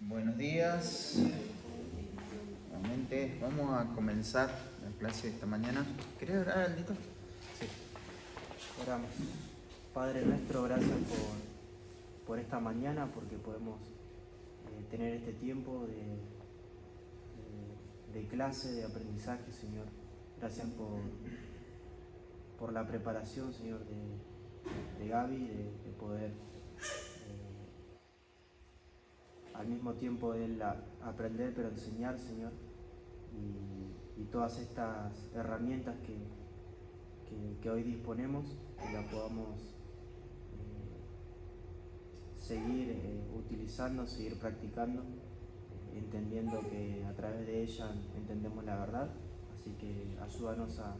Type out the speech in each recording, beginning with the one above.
Buenos días. Nuevamente vamos a comenzar la clase de esta mañana. ¿Querés orar, Aldito? Sí, oramos. Padre nuestro, gracias por esta mañana, porque podemos tener este tiempo de clase, de aprendizaje, Señor. Gracias por la preparación, Señor, de Gaby, de poder al mismo tiempo de él aprender, pero enseñar, Señor, y todas estas herramientas que hoy disponemos, que la podamos seguir utilizando, seguir practicando, entendiendo que a través de ella entendemos la verdad. Así que ayúdanos a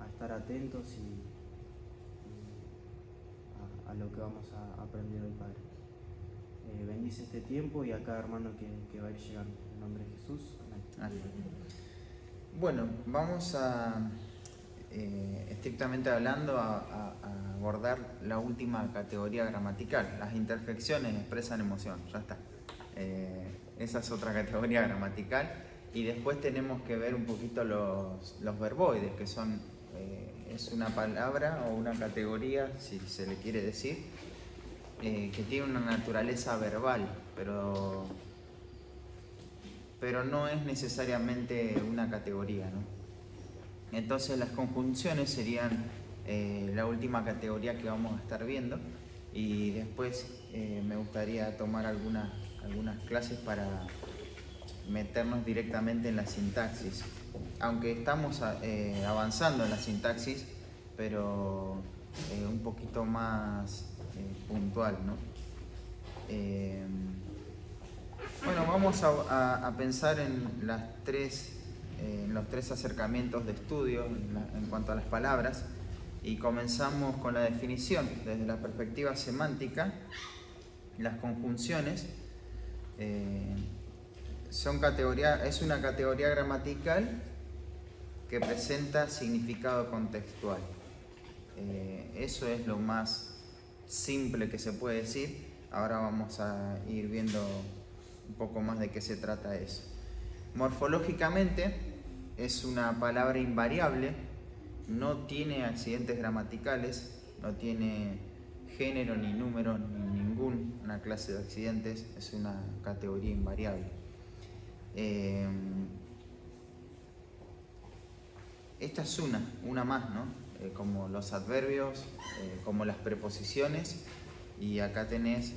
estar atentos a lo que vamos a aprender hoy, Padre. Bendice este tiempo y a cada hermano que va a ir llegando. En nombre de Jesús. Amén. Bueno, vamos a, estrictamente hablando, a abordar la última categoría gramatical. Las interjecciones expresan emoción, ya está. Esa es otra categoría gramatical. Y después tenemos que ver un poquito los verboides, que son, es una palabra o una categoría, si se le quiere decir, que tiene una naturaleza verbal, pero no es necesariamente una categoría, ¿no? Entonces las conjunciones serían la última categoría que vamos a estar viendo, y después me gustaría tomar algunas clases para meternos directamente en la sintaxis, aunque estamos avanzando en la sintaxis, pero un poquito más puntual, ¿no? Bueno, vamos a pensar en los tres acercamientos de estudio en cuanto a las palabras, y comenzamos con la definición. Desde la perspectiva semántica, las conjunciones es una categoría gramatical que presenta significado contextual. Eso es lo más simple que se puede decir. Ahora vamos a ir viendo un poco más de qué se trata eso. Morfológicamente es una palabra invariable, no tiene accidentes gramaticales, no tiene género ni número ni ninguna clase de accidentes, es una categoría invariable. Esta es una más, ¿no? Como los adverbios, como las preposiciones, y acá tenés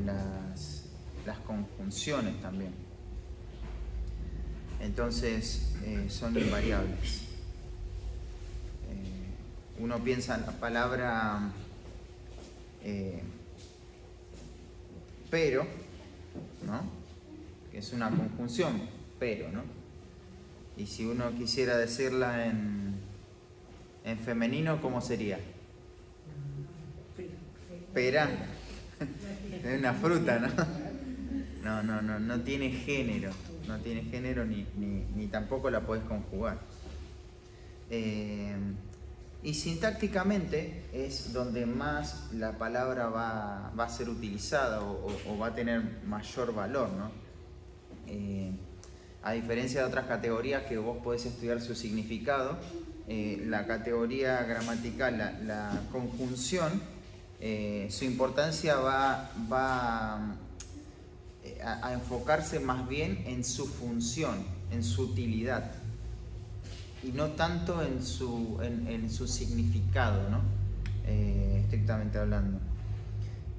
las conjunciones también. Entonces son invariables. Uno piensa en la palabra pero, ¿no? Que es una conjunción, pero, ¿no? Y si uno quisiera decirla en femenino, ¿cómo sería? Pera. Es una fruta, ¿no? No tiene género. No tiene género ni tampoco la podés conjugar. Y sintácticamente es donde más la palabra va a ser utilizada o va a tener mayor valor, ¿no? A diferencia de otras categorías que vos podés estudiar su significado, la categoría gramatical, la conjunción, su importancia va a enfocarse más bien en su función, en su utilidad, y no tanto en su significado, ¿no? Estrictamente hablando.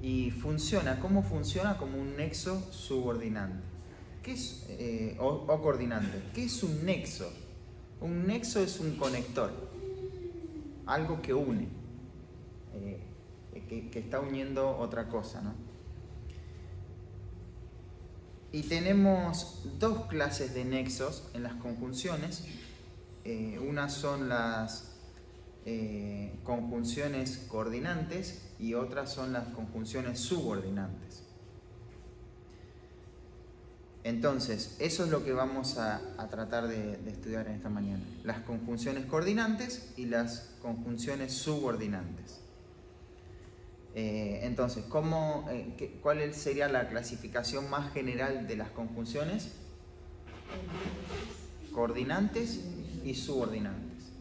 Y ¿cómo funciona? Como un nexo subordinante. ¿Qué es, o coordinante? ¿Qué es un nexo? Un nexo es un conector, algo que une, que está uniendo otra cosa, ¿no? Y tenemos dos clases de nexos en las conjunciones. Unas son las conjunciones coordinantes y otras son las conjunciones subordinantes. Entonces, eso es lo que vamos a tratar de estudiar en esta mañana. Las conjunciones coordinantes y las conjunciones subordinantes. Entonces, ¿cuál sería la clasificación más general de las conjunciones? Coordinantes y subordinantes.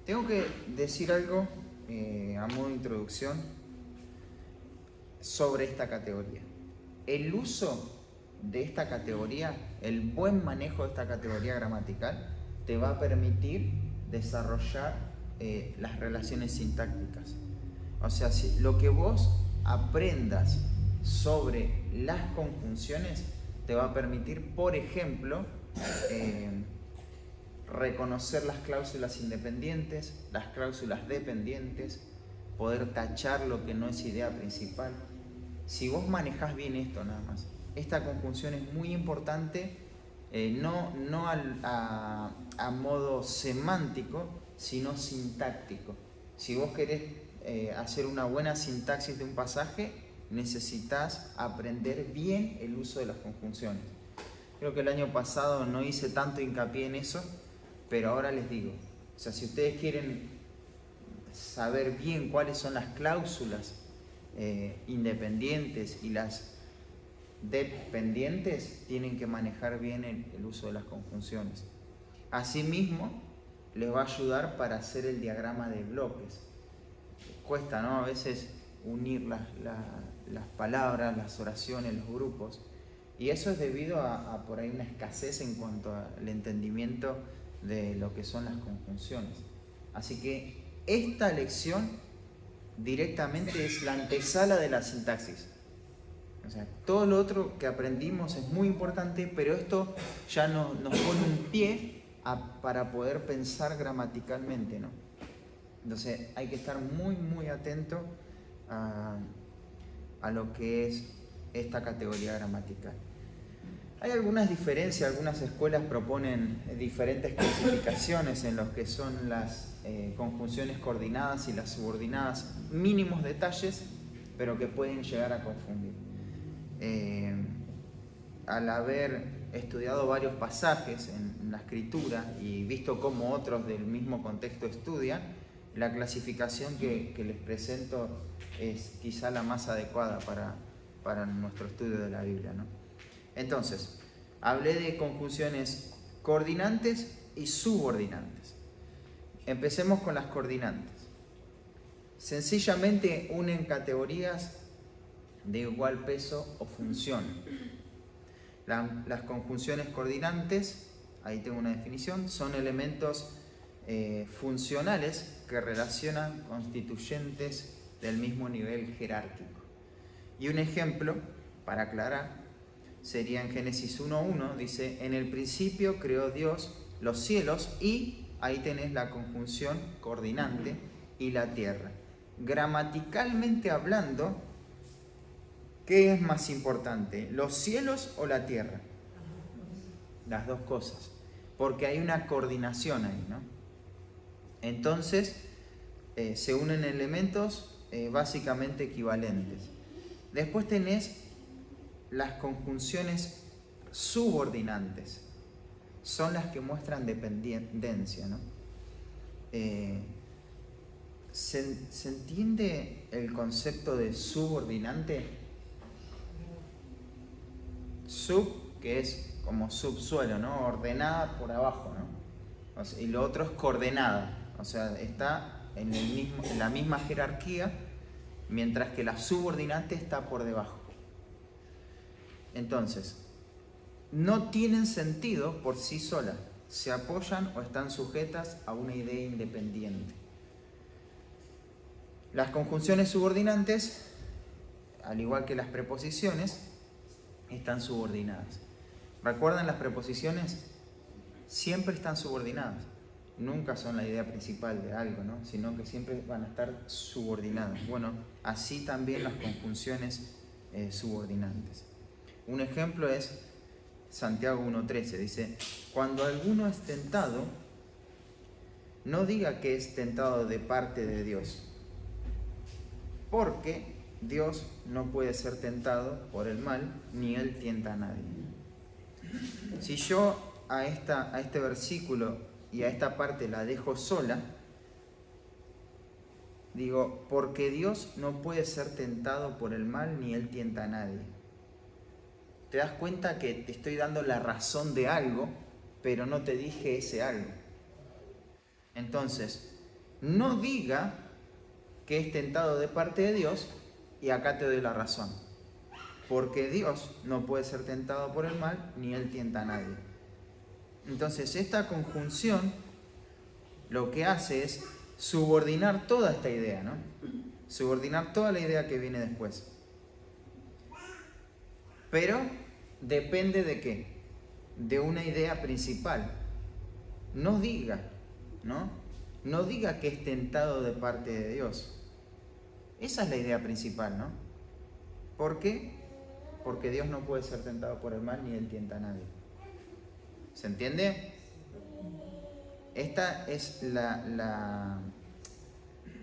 Tengo que decir algo a modo de introducción sobre esta categoría. El uso de esta categoría, el buen manejo de esta categoría gramatical, te va a permitir desarrollar las relaciones sintácticas. O sea, si lo que vos aprendas sobre las conjunciones te va a permitir, por ejemplo, reconocer las cláusulas independientes, las cláusulas dependientes, poder tachar lo que no es idea principal. Si vos manejás bien esto nada más, esta conjunción es muy importante, no a modo semántico, sino sintáctico. Si vos querés hacer una buena sintaxis de un pasaje, necesitas aprender bien el uso de las conjunciones. Creo que el año pasado no hice tanto hincapié en eso, pero ahora les digo, o sea, si ustedes quieren saber bien cuáles son las cláusulas independientes y las dependientes, tienen que manejar bien el uso de las conjunciones. Asimismo, les va a ayudar para hacer el diagrama de bloques. Cuesta, ¿no? A veces unir las palabras, las oraciones, los grupos. Y eso es debido a por ahí una escasez en cuanto al entendimiento de lo que son las conjunciones. Así que esta lección directamente es la antesala de la sintaxis. O sea, todo lo otro que aprendimos es muy importante, pero esto ya nos pone un pie para poder pensar gramaticalmente, ¿no? Entonces hay que estar muy, muy atento a lo que es esta categoría gramatical. Hay algunas diferencias, algunas escuelas proponen diferentes clasificaciones en lo que son las conjunciones coordinadas y las subordinadas, mínimos detalles, pero que pueden llegar a confundir. Al haber estudiado varios pasajes en la escritura y visto cómo otros del mismo contexto estudian, la clasificación que les presento es quizá la más adecuada para nuestro estudio de la Biblia, ¿no? Entonces, hablé de conjunciones coordinantes y subordinantes. Empecemos con las coordinantes. Sencillamente unen categorías de igual peso o función. Las conjunciones coordinantes, ahí tengo una definición, son elementos funcionales que relacionan constituyentes del mismo nivel jerárquico. Y un ejemplo, para aclarar, sería en Génesis 1:1, dice, en el principio creó Dios los cielos y ahí tenés la conjunción coordinante y la tierra. Gramaticalmente hablando, ¿qué es más importante, los cielos o la tierra? Las dos cosas, porque hay una coordinación ahí, ¿no? Entonces, se unen elementos básicamente equivalentes. Después tenés las conjunciones subordinantes, son las que muestran dependencia, ¿no? ¿Se entiende el concepto de subordinante? Sub, que es como subsuelo, ¿no? Ordenada por abajo, ¿no? O sea, y lo otro es coordenada, o sea, está en la misma jerarquía, mientras que la subordinante está por debajo. Entonces, no tienen sentido por sí solas, se apoyan o están sujetas a una idea independiente. Las conjunciones subordinantes, al igual que las preposiciones, están subordinadas. ¿Recuerdan las preposiciones? Siempre están subordinadas. Nunca son la idea principal de algo, ¿no? Sino que siempre van a estar subordinadas. Bueno, así también las conjunciones subordinantes. Un ejemplo es Santiago 1:13, dice, cuando alguno es tentado, no diga que es tentado de parte de Dios, porque Dios no puede ser tentado por el mal, ni Él tienta a nadie. Si yo a este versículo y a esta parte la dejo sola, Digo, porque Dios no puede ser tentado por el mal ni Él tienta a nadie. Te das cuenta que te estoy dando la razón de algo, pero no te dije ese algo. Entonces, no diga que es tentado de parte de Dios y acá te doy la razón. Porque Dios no puede ser tentado por el mal ni Él tienta a nadie. Entonces, esta conjunción lo que hace es subordinar toda esta idea, ¿no? Subordinar toda la idea que viene después. Pero depende de qué, de una idea principal. No diga, ¿no? No diga que es tentado de parte de Dios. Esa es la idea principal, ¿no? ¿Por qué? Porque Dios no puede ser tentado por el mal ni Él tienta a nadie. ¿Se entiende? Esta es la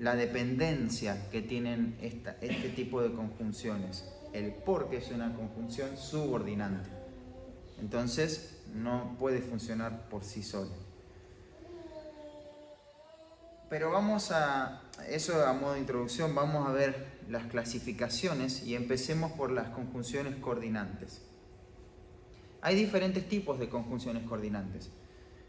dependencia que tienen este tipo de conjunciones. El porque es una conjunción subordinante. Entonces no puede funcionar por sí solo. Pero vamos a, eso a modo de introducción, vamos a ver las clasificaciones y empecemos por las conjunciones coordinantes. Hay diferentes tipos de conjunciones coordinantes.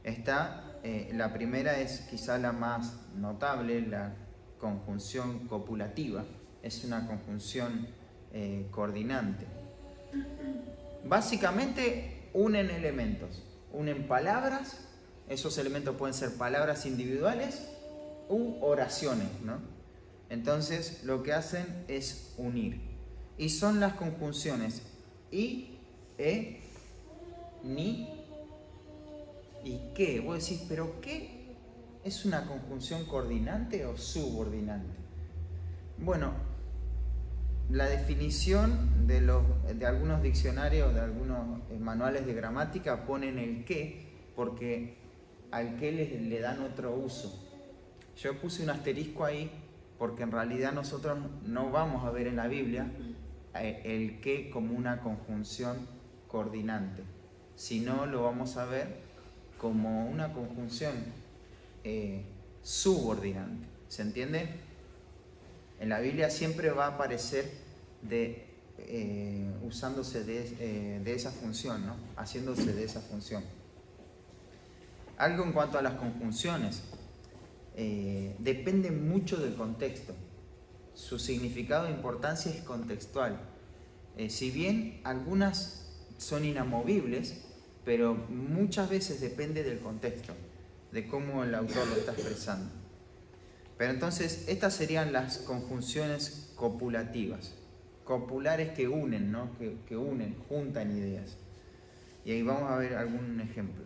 La primera es quizá la más notable, la conjunción copulativa. Es una conjunción coordinante. Básicamente unen elementos, unen palabras, esos elementos pueden ser palabras individuales u oraciones, ¿no? Entonces lo que hacen es unir. Y son las conjunciones y, ni y que. Vos decís, ¿pero qué? ¿Es una conjunción coordinante o subordinante? Bueno, la definición de algunos diccionarios, de algunos manuales de gramática ponen el que porque al que le dan otro uso. Yo puse un asterisco ahí porque en realidad nosotros no vamos a ver en la Biblia el que como una conjunción coordinante, sino lo vamos a ver como una conjunción subordinante. ¿Se entiende? En la Biblia siempre va a aparecer usándose de esa función, ¿no? Haciéndose de esa función. Algo en cuanto a las conjunciones. Depende mucho del contexto. Su significado e importancia es contextual. Si bien algunas son inamovibles, pero muchas veces depende del contexto, de cómo el autor lo está expresando. Pero entonces, estas serían las conjunciones copulativas. Copulares que unen, ¿no? Que unen, juntan ideas. Y ahí vamos a ver algún ejemplo.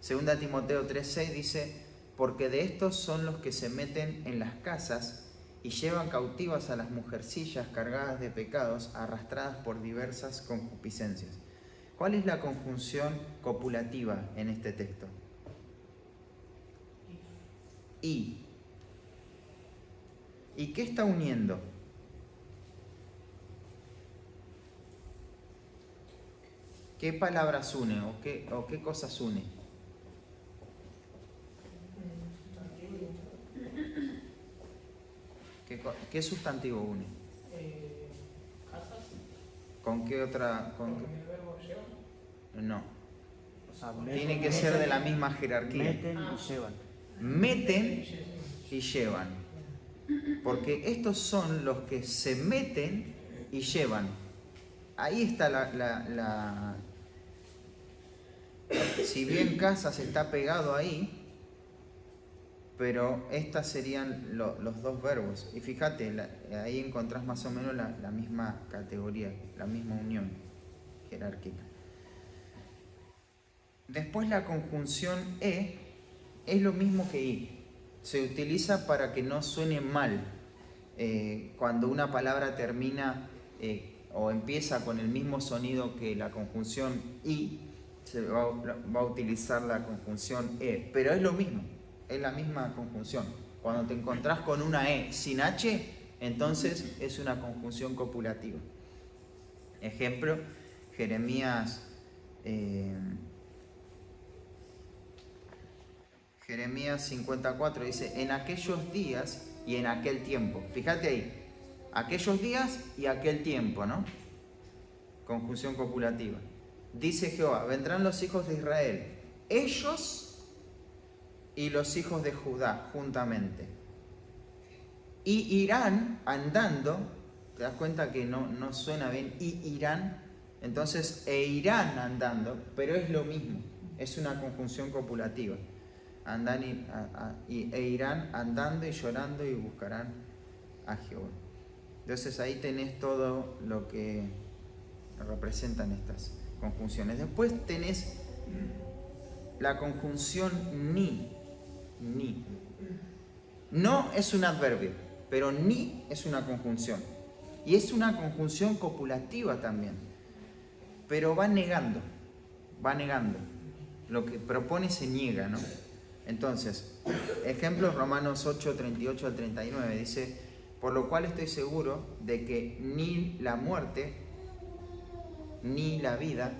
Segunda Timoteo 3:6 dice: porque de estos son los que se meten en las casas y llevan cautivas a las mujercillas cargadas de pecados, arrastradas por diversas concupiscencias. ¿Cuál es la conjunción copulativa en este texto? Y. ¿Y qué está uniendo? ¿Qué palabras une o qué cosas une? ¿Qué sustantivo une? ¿Con qué otra? ¿Con qué? No. O sea, Tiene que ser de la misma jerarquía. Meten y llevan. Meten y llevan. Porque estos son los que se meten y llevan. Ahí está si bien casas está pegado ahí, pero estas serían los dos verbos. Y fíjate, ahí encontrás más o menos la misma categoría, la misma unión jerárquica. Después la conjunción es lo mismo que y. Se utiliza para que no suene mal. Cuando una palabra termina o empieza con el mismo sonido que la conjunción y, se va a utilizar la conjunción pero es lo mismo. Es la misma conjunción. Cuando te encontrás con una sin H, entonces es una conjunción copulativa. Ejemplo, Jeremías 54 dice: en aquellos días y en aquel tiempo. Fíjate ahí, aquellos días y aquel tiempo, ¿no? Conjunción copulativa. Dice Jehová, vendrán los hijos de Israel, ellos y los hijos de Judá juntamente. Y irán andando, te das cuenta que no suena bien, y irán, entonces, e irán andando, pero es lo mismo, es una conjunción copulativa. Andan e irán andando y llorando y buscarán a Jehová. Entonces ahí tenés todo lo que representan estas conjunciones. Después tenés la conjunción ni. No es un adverbio, pero ni es una conjunción. Y es una conjunción copulativa también. Pero va negando. Lo que propone se niega, ¿no? Entonces, ejemplo, Romanos 8, 38 al 39, dice, por lo cual estoy seguro de que ni la muerte, ni la vida,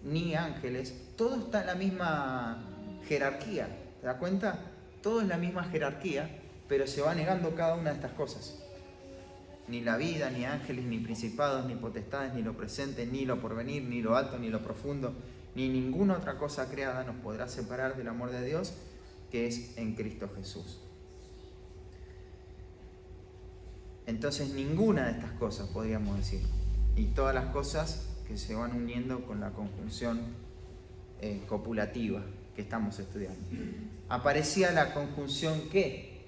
ni ángeles, todo está en la misma jerarquía. ¿Te das cuenta? Todo es la misma jerarquía, pero se va negando cada una de estas cosas. Ni la vida, ni ángeles, ni principados, ni potestades, ni lo presente, ni lo porvenir, ni lo alto, ni lo profundo, ni ninguna otra cosa creada nos podrá separar del amor de Dios, que es en Cristo Jesús. Entonces ninguna de estas cosas podríamos decir, y todas las cosas que se van uniendo con la conjunción copulativa que estamos estudiando. Aparecía la conjunción que,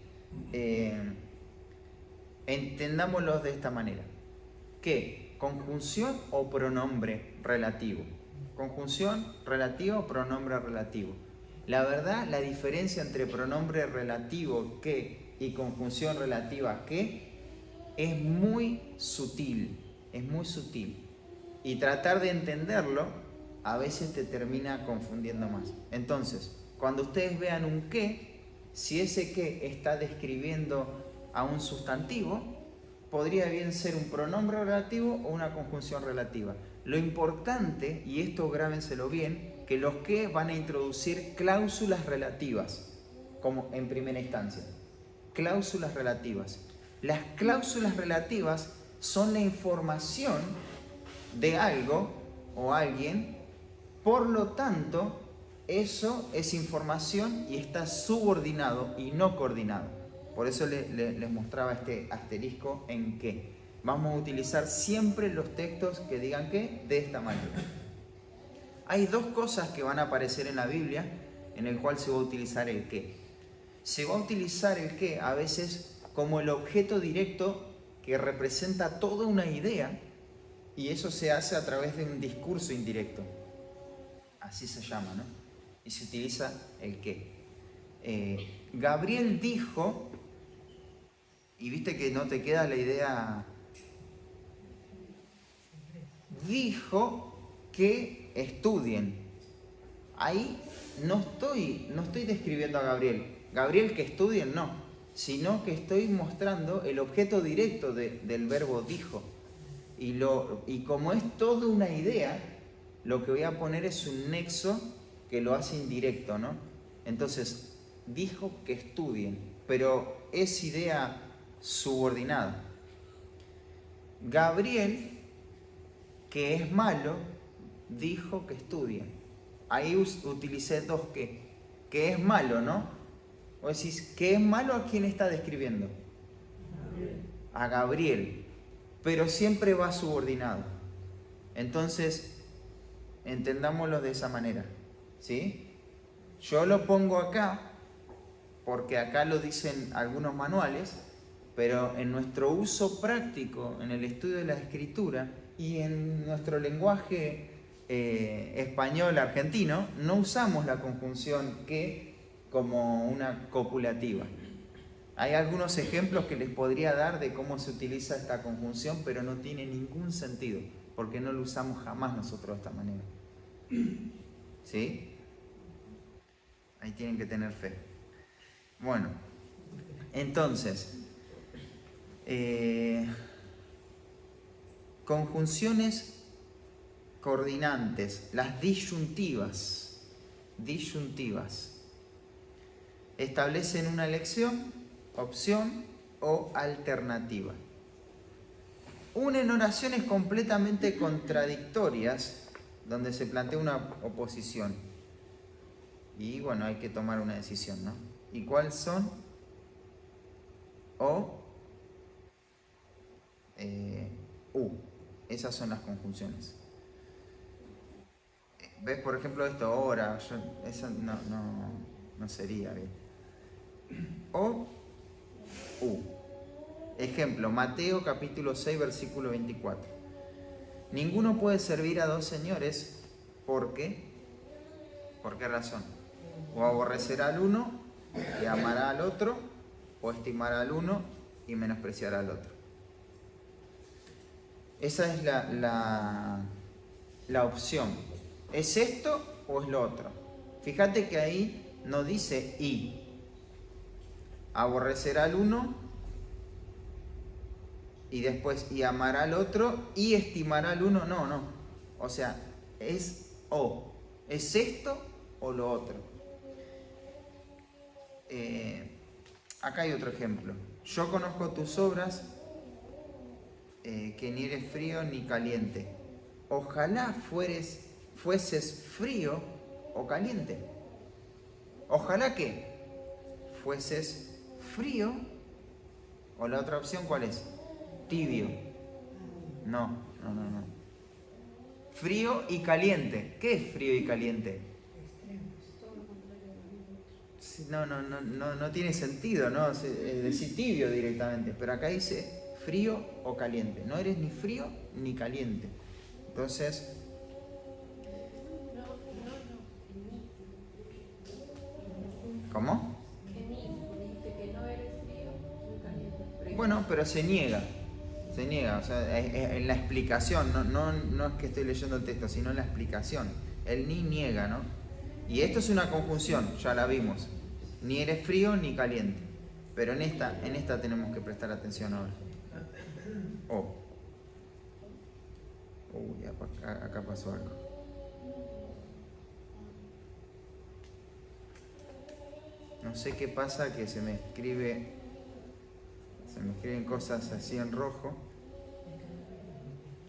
entendámoslo de esta manera, que conjunción o pronombre relativo, conjunción relativa o pronombre relativo. La verdad, la diferencia entre pronombre relativo que y conjunción relativa que es muy sutil, y tratar de entenderlo a veces te termina confundiendo más. Entonces, cuando ustedes vean un que, si ese que está describiendo a un sustantivo, podría bien ser un pronombre relativo o una conjunción relativa. Lo importante, y esto grábenselo bien, que los que van a introducir cláusulas relativas, como en primera instancia. Cláusulas relativas. Las cláusulas relativas son la información de algo o alguien, por lo tanto, eso es información y está subordinado y no coordinado. Por eso les mostraba este asterisco en que. Vamos a utilizar siempre los textos que digan que de esta manera. Hay dos cosas que van a aparecer en la Biblia en el cual se va a utilizar el que. Se va a utilizar el que a veces como el objeto directo que representa toda una idea, y eso se hace a través de un discurso indirecto. Así se llama, ¿no? Y se utiliza el que. Gabriel dijo, y viste que no te queda la idea, dijo que estudien. Ahí no estoy describiendo a Gabriel que estudien, no, sino que estoy mostrando el objeto directo del verbo dijo. Y como es toda una idea, lo que voy a poner es un nexo que lo hace indirecto, ¿no? Entonces, dijo que estudien, pero es idea subordinada. Gabriel, que es malo, dijo que estudien. Ahí utilicé dos que es malo, ¿no? O decís, ¿que es malo a quién está describiendo? A Gabriel, pero siempre va subordinado. Entonces, entendámoslo de esa manera, ¿sí? Yo lo pongo acá, porque acá lo dicen algunos manuales, pero en nuestro uso práctico, en el estudio de la Escritura y en nuestro lenguaje español argentino, no usamos la conjunción que como una copulativa. Hay algunos ejemplos que les podría dar de cómo se utiliza esta conjunción, pero no tiene ningún sentido, porque no lo usamos jamás nosotros de esta manera. ¿Sí? Ahí tienen que tener fe. Bueno, entonces, conjunciones coordinantes, las disyuntivas, establecen una elección, opción o alternativa. Una en oraciones completamente contradictorias, donde se plantea una oposición. Y bueno, hay que tomar una decisión, ¿no? ¿Y cuáles son? O, U. Esas son las conjunciones. ¿Ves, por ejemplo, esto? Ora. Eso no sería bien. O, U. Ejemplo, Mateo capítulo 6, versículo 24. Ninguno puede servir a dos señores porque, ¿por qué razón? O aborrecerá al uno y amará al otro, o estimará al uno y menospreciará al otro. Esa es la opción. ¿Es esto o es lo otro? Fíjate que ahí no dice y. Aborrecerá al uno y después y amará al otro y estimará al uno. No. O sea, es o. ¿Es esto o lo otro? Acá hay otro ejemplo. Yo conozco tus obras, que ni eres frío ni caliente. Ojalá fueses frío o caliente. Ojalá que fueses frío, o la otra opción, ¿cuál es? Tibio. No. Frío y caliente. ¿Qué es frío y caliente? No tiene sentido, ¿no? Es decir, tibio directamente, pero acá dice frío o caliente. No eres ni frío ni caliente. Entonces, ¿cómo? Bueno, pero se niega, o sea, en la explicación, no es que estoy leyendo el texto, sino en la explicación. El ni niega, ¿no? Y esto es una conjunción, ya la vimos. Ni eres frío ni caliente. Pero en esta tenemos que prestar atención ahora. O. Uy, acá pasó algo. No sé qué pasa, que se me escriben cosas así en rojo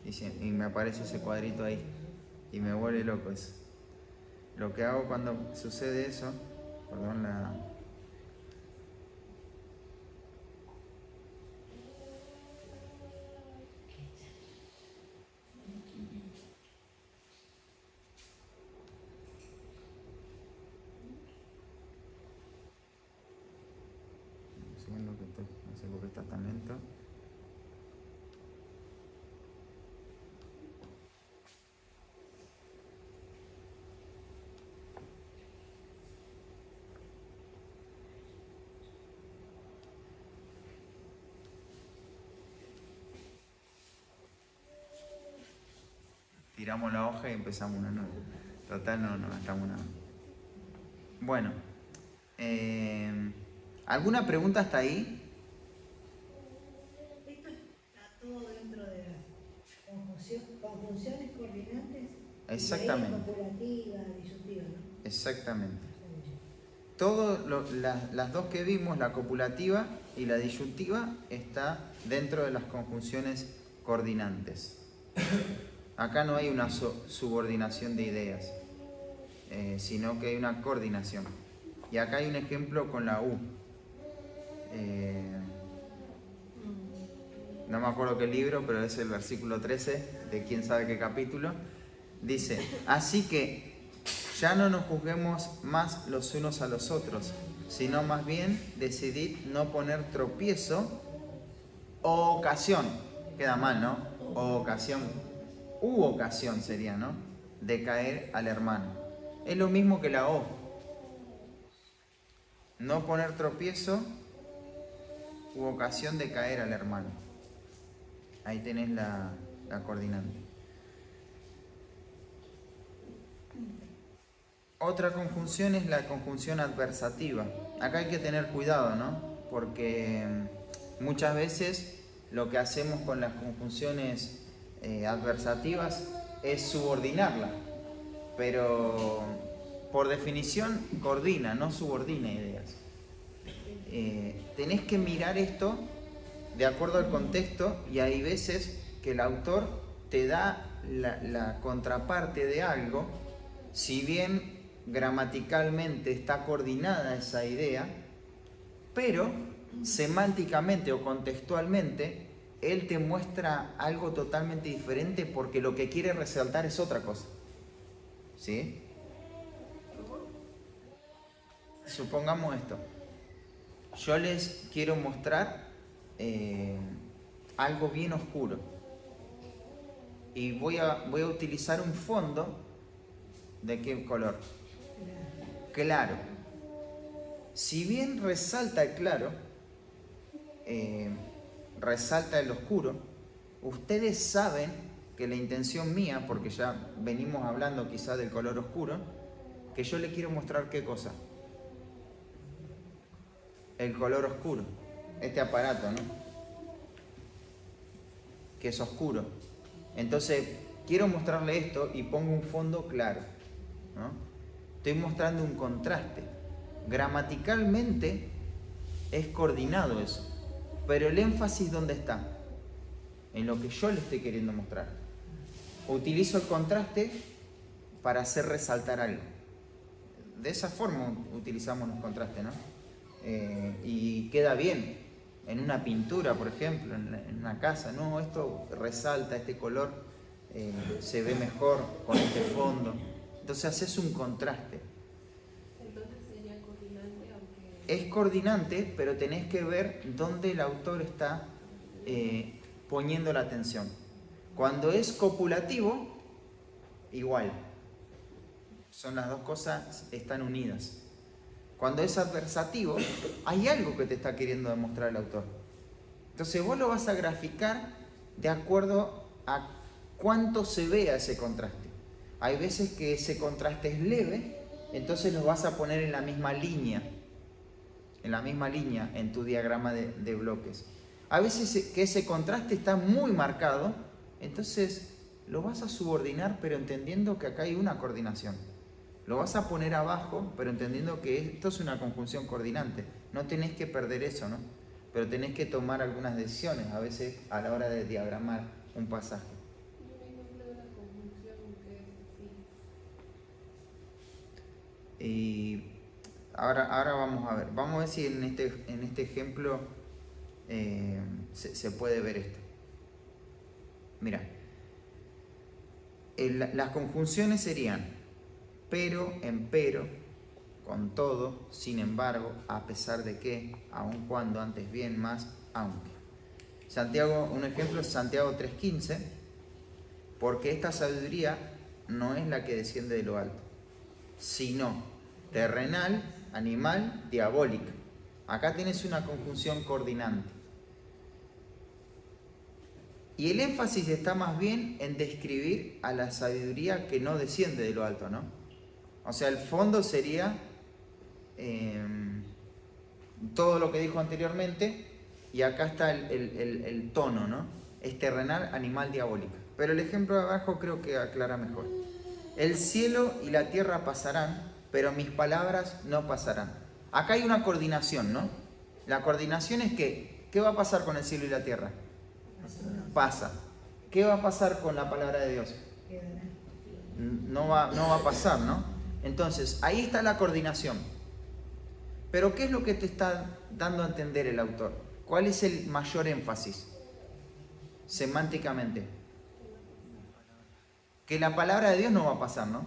y me aparece ese cuadrito ahí y me vuelve loco eso. Lo que hago cuando sucede eso, perdón no sé por qué está tan lento. Tiramos la hoja y empezamos una nueva. Total, no estamos nada. Bueno, ¿alguna pregunta hasta ahí? Esto está todo dentro de las conjunciones coordinantes. Exactamente. Copulativa, disyuntiva, ¿no? Exactamente. Las dos que vimos, la copulativa y la disyuntiva, está dentro de las conjunciones coordinantes. Acá no hay una subordinación de ideas, sino que hay una coordinación. Y acá hay un ejemplo con la U. No me acuerdo qué libro, pero es el versículo 13 de quién sabe qué capítulo. Dice, así que ya no nos juzguemos más los unos a los otros, sino más bien decidid no poner tropiezo o ocasión. Queda mal, ¿no? O ocasión. U ocasión sería, ¿no? De caer al hermano. Es lo mismo que la O. No poner tropiezo u ocasión de caer al hermano. Ahí tenés la coordinante. Otra conjunción es la conjunción adversativa. Acá hay que tener cuidado, ¿no? Porque muchas veces lo que hacemos con las conjunciones adversativas es subordinarla, pero por definición coordina, no subordina ideas. Tenés que mirar esto de acuerdo al contexto, y hay veces que el autor te da la contraparte de algo, si bien gramaticalmente está coordinada esa idea, pero semánticamente o contextualmente él te muestra algo totalmente diferente porque lo que quiere resaltar es otra cosa. ¿Sí? Supongamos esto. Yo les quiero mostrar algo bien oscuro. Y voy a utilizar un fondo. ¿De qué color? Claro. Si bien resalta el claro, resalta el oscuro, ustedes saben que la intención mía, porque ya venimos hablando quizás del color oscuro, que yo le quiero mostrar ¿qué cosa? El color oscuro, este aparato, ¿no? Que es oscuro. Entonces, quiero mostrarle esto y pongo un fondo claro, ¿no? Estoy mostrando un contraste. Gramaticalmente es coordinado eso, pero el énfasis ¿dónde está? En lo que yo le estoy queriendo mostrar. Utilizo el contraste para hacer resaltar algo. De esa forma utilizamos los contrastes, ¿no? Y queda bien en una pintura, por ejemplo, en una casa. No, esto resalta, este color se ve mejor con este fondo. Entonces haces un contraste. Entonces sería coordinante, aunque... Es coordinante, pero tenés que ver dónde el autor está poniendo la atención. Cuando es copulativo, igual. Son las dos cosas, están unidas. Cuando es adversativo, hay algo que te está queriendo demostrar el autor. Entonces vos lo vas a graficar de acuerdo a cuánto se vea ese contraste. Hay veces que ese contraste es leve, entonces lo vas a poner en la misma línea. En tu diagrama de bloques. A veces que ese contraste está muy marcado, entonces lo vas a subordinar, pero entendiendo que acá hay una coordinación. Lo vas a poner abajo, pero entendiendo que esto es una conjunción coordinante. No tenés que perder eso, ¿no? Pero tenés que tomar algunas decisiones, a veces a la hora de diagramar un pasaje. Un ejemplo de una conjunción que es así. Y ahora vamos a ver. Vamos a ver si en este ejemplo se puede ver esto. Mira, las conjunciones serían pero, empero, con todo, sin embargo, a pesar de que, aun cuando, antes bien, más, aunque. Santiago, un ejemplo es Santiago 3:15, porque esta sabiduría no es la que desciende de lo alto, sino terrenal, animal, diabólica. Acá tienes una conjunción coordinante. Y el énfasis está más bien en describir a la sabiduría que no desciende de lo alto, ¿no? O sea, el fondo sería todo lo que dijo anteriormente, y acá está el tono, ¿no? Es terrenal, animal, diabólica. Pero el ejemplo de abajo creo que aclara mejor. El cielo y la tierra pasarán, pero mis palabras no pasarán. Acá hay una coordinación, ¿no? La coordinación es que, ¿qué va a pasar con el cielo y la tierra? Pasa. ¿Qué va a pasar con la palabra de Dios? No va a pasar, ¿no? Entonces, ahí está la coordinación. Pero ¿qué es lo que te está dando a entender el autor? ¿Cuál es el mayor énfasis semánticamente? Que la palabra de Dios no va a pasar, ¿no?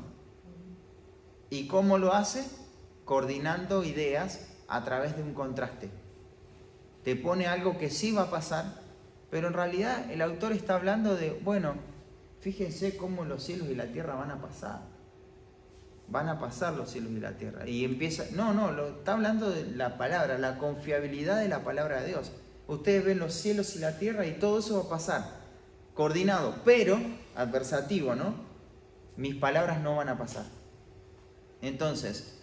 ¿Y cómo lo hace? Coordinando ideas a través de un contraste. Te pone algo que sí va a pasar, pero en realidad el autor está hablando de, bueno, fíjense cómo los cielos y la tierra van a pasar. Van a pasar los cielos y la tierra. Y empieza, está hablando de la palabra, la confiabilidad de la palabra de Dios. Ustedes ven los cielos y la tierra y todo eso va a pasar. Coordinado, pero adversativo, ¿no? Mis palabras no van a pasar. Entonces,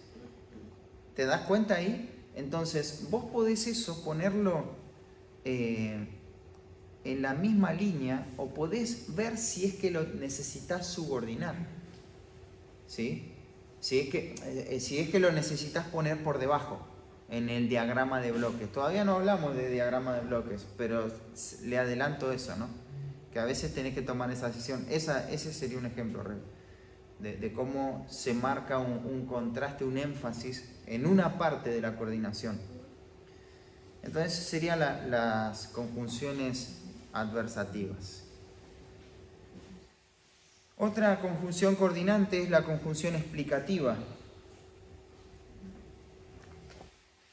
¿te das cuenta ahí? Entonces, vos podés eso ponerlo en la misma línea, o podés ver si es que lo necesitas subordinar. ¿Sí? Si es que lo necesitas poner por debajo. en el diagrama de bloques. Todavía no hablamos de diagrama de bloques, pero le adelanto eso, ¿no? Que a veces tenés que tomar esa decisión. Ese sería un ejemplo de cómo se marca un contraste, un énfasis en una parte de la coordinación. Entonces serían las conjunciones adversativas. Otra conjunción coordinante es la conjunción explicativa.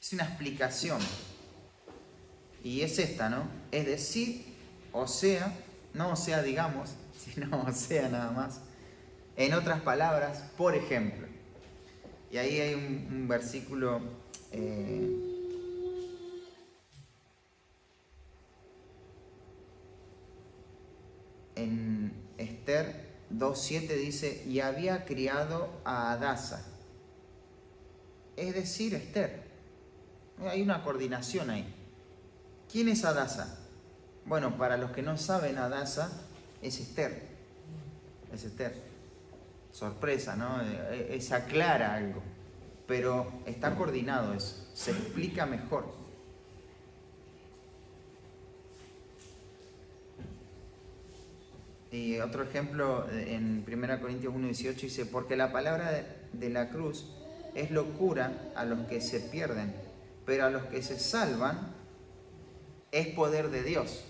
Es una explicación. Y es esta, ¿no? Es decir, o sea, no o sea digamos, sino o sea nada más. En otras palabras, por ejemplo. Y ahí hay un versículo en Esther 2:7 dice, y había criado a Hadasa. Es decir, Esther. Hay una coordinación ahí. ¿Quién es Hadasa? Bueno, para los que no saben, Hadasa es Esther. Es Esther. Sorpresa, ¿no? Se aclara algo. Pero está coordinado eso. Se explica mejor. Y otro ejemplo en 1 Corintios 1:18 dice, porque la palabra de la cruz es locura a los que se pierden, pero a los que se salvan es poder de Dios.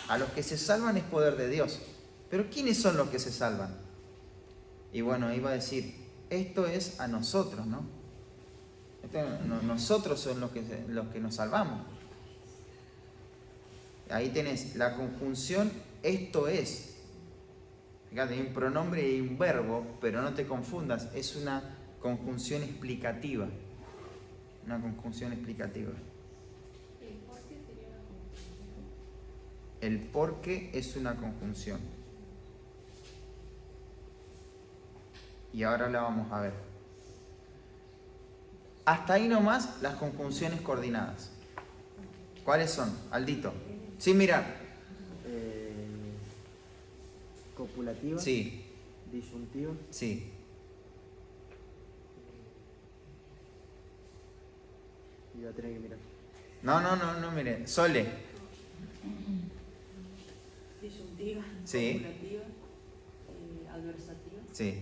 A los que se salvan es poder de Dios. Pero ¿quiénes son los que se salvan? Y bueno, iba a decir, esto es a nosotros, ¿no? Nosotros son los que nos salvamos. Ahí tenés la conjunción esto es. Fíjate, hay un pronombre y un verbo, pero no te confundas, es una conjunción explicativa. Una conjunción explicativa. ¿El por qué sería una conjunción? El porque es una conjunción. Y ahora la vamos a ver. Hasta ahí nomás las conjunciones coordinadas. ¿Cuáles son? Aldito. Sin mirar. Copulativa. Sí, Disyuntiva. sí. Y va a tener que mirar. No, mire. Sole. Disyuntiva, Sí. copulativa, adversativa, Sí.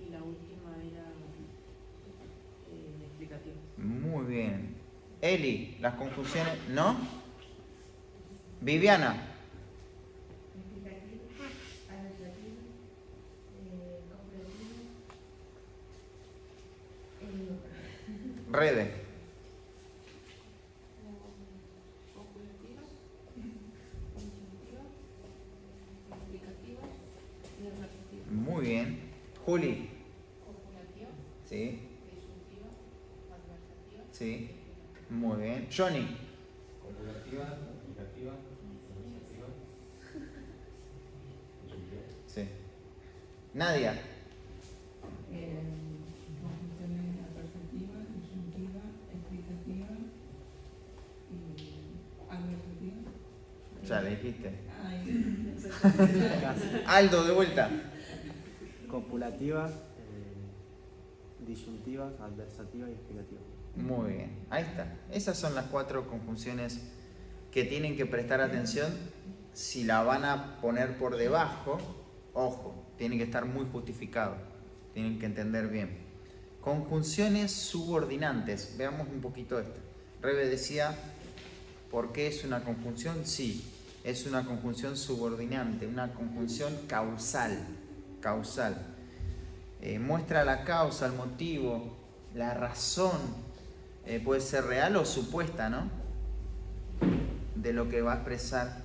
y la última era explicativa. Muy bien. Eli, las conjunciones, ¿no? Viviana. Explicativo, adversativo, copulativo, Rede. Copulativa, disyuntiva, explicativa y adversativa. Muy bien. Juli. Copulativa, Sí, disyuntiva, adversativa. sí. Muy bien. Johnny. Copulativa, explicativa, adversativa. Sí. Nadia. Conjunciones adversativa, disyuntiva, explicativa y adversativa. Ya le dijiste. Ay, Aldo, de vuelta. Copulativa, disyuntiva, adversativa y explicativa. Muy bien. Ahí está. Esas son las 4 conjunciones que tienen que prestar atención. Si la van a poner por debajo, ojo, tiene que estar muy justificado. Tienen que entender bien. Conjunciones subordinantes. Veamos un poquito esto. Rebe decía, ¿por qué es una conjunción? Sí, es una conjunción subordinante, una conjunción causal. Causal. Muestra la causa, el motivo, la razón. Puede ser real o supuesta, ¿no? De lo que va a expresar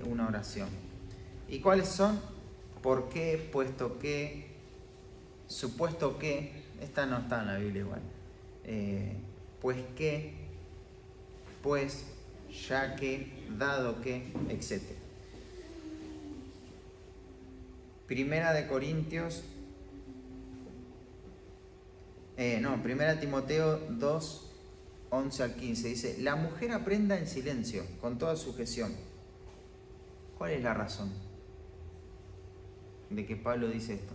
una oración. ¿Y cuáles son? ¿Por qué? Puesto que, supuesto que, esta no está en la Biblia igual. Pues que, pues, ya que, dado que, etc. Primera de Corintios, Primera Timoteo 2, 11 al 15, dice, la mujer aprenda en silencio, con toda sujeción. ¿Cuál es la razón de que Pablo dice esto?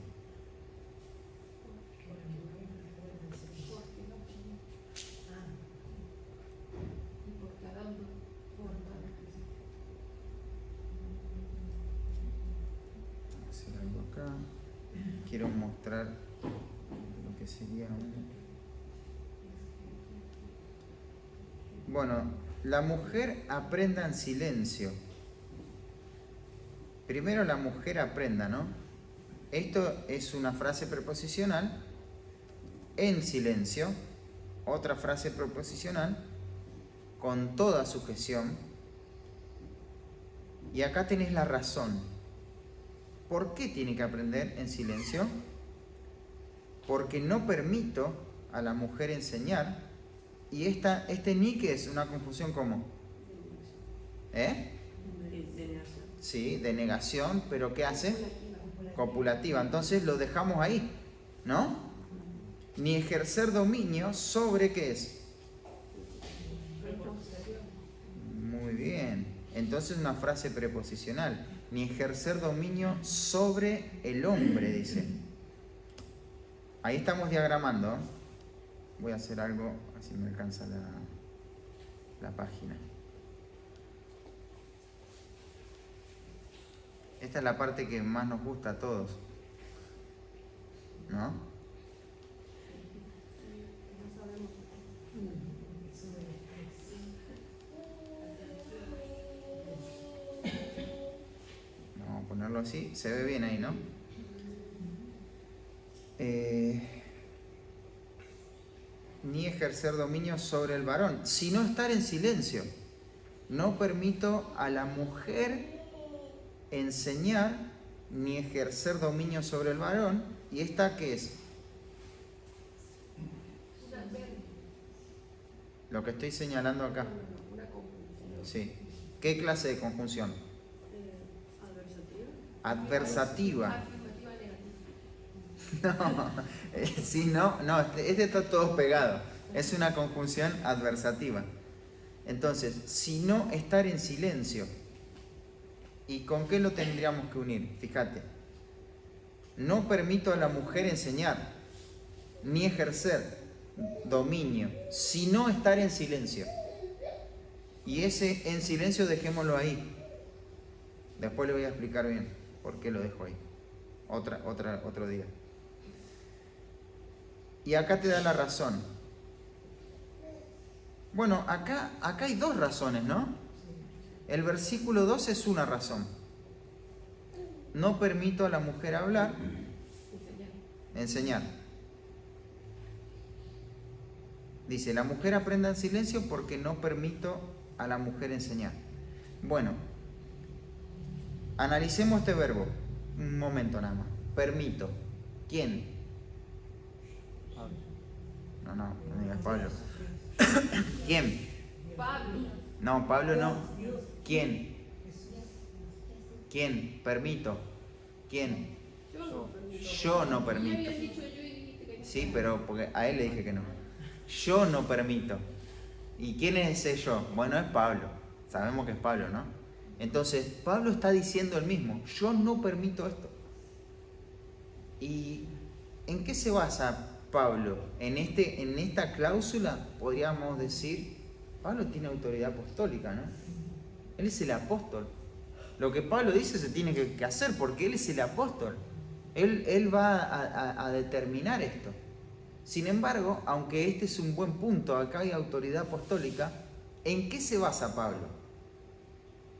quiero mostrar lo que sería Bueno, la mujer aprenda en silencio. Primero la mujer aprenda, ¿no? Esto es una frase preposicional, en silencio, otra frase preposicional, con toda sujeción. Y acá tenés la razón. ¿Por qué tiene que aprender en silencio? Porque no permito a la mujer enseñar. Y este ni que es una confusión como, De negación. Sí, de negación, pero ¿qué hace? Copulativa. Entonces lo dejamos ahí, ¿no? Ni ejercer dominio sobre ¿qué es? Muy bien. Entonces una frase preposicional. Ni ejercer dominio sobre el hombre, dice. Ahí estamos diagramando. Voy a hacer algo, así me alcanza la página. Esta es la parte que más nos gusta a todos, ¿no? Vamos a ponerlo así, se ve bien ahí, ¿no? Ni ejercer dominio sobre el varón, sino estar en silencio. No permito a la mujer enseñar ni ejercer dominio sobre el varón. ¿Y esta qué es? Lo que estoy señalando acá. Sí. ¿Qué clase de conjunción? Adversativa. Afirmativa negativa. No, sí, no, este está todo pegado. Es una conjunción adversativa. Entonces, si no estar en silencio, ¿y con qué lo tendríamos que unir? Fíjate, no permito a la mujer enseñar, ni ejercer dominio, sino estar en silencio. Y ese en silencio dejémoslo ahí. Después le voy a explicar bien por qué lo dejo ahí. Otro día. Y acá te da la razón. Bueno, acá hay dos razones, ¿no? El versículo 2 es una razón. No permito a la mujer hablar, enseñar. Dice, la mujer aprenda en silencio porque no permito a la mujer enseñar. Bueno, analicemos este verbo. Un momento nada más. Permito. ¿Quién? No digas Pablo. ¿Quién? Pablo. No, Pablo no. ¿Quién? ¿Quién? Permito. ¿Quién? Yo no Tú permito. habías dicho yo y dijiste que no. Sí, pero porque a él le dije que no. Yo no permito. ¿Y quién es ese yo? Bueno, es Pablo. Sabemos que es Pablo, ¿no? Entonces, Pablo está diciendo el mismo. Yo no permito esto. ¿Y en qué se basa Pablo? En esta cláusula podríamos decir, Pablo tiene autoridad apostólica, ¿no? Él es el apóstol. Lo que Pablo dice se tiene que hacer porque él es el apóstol. Él va a determinar esto. Sin embargo, aunque este es un buen punto, acá hay autoridad apostólica, ¿en qué se basa Pablo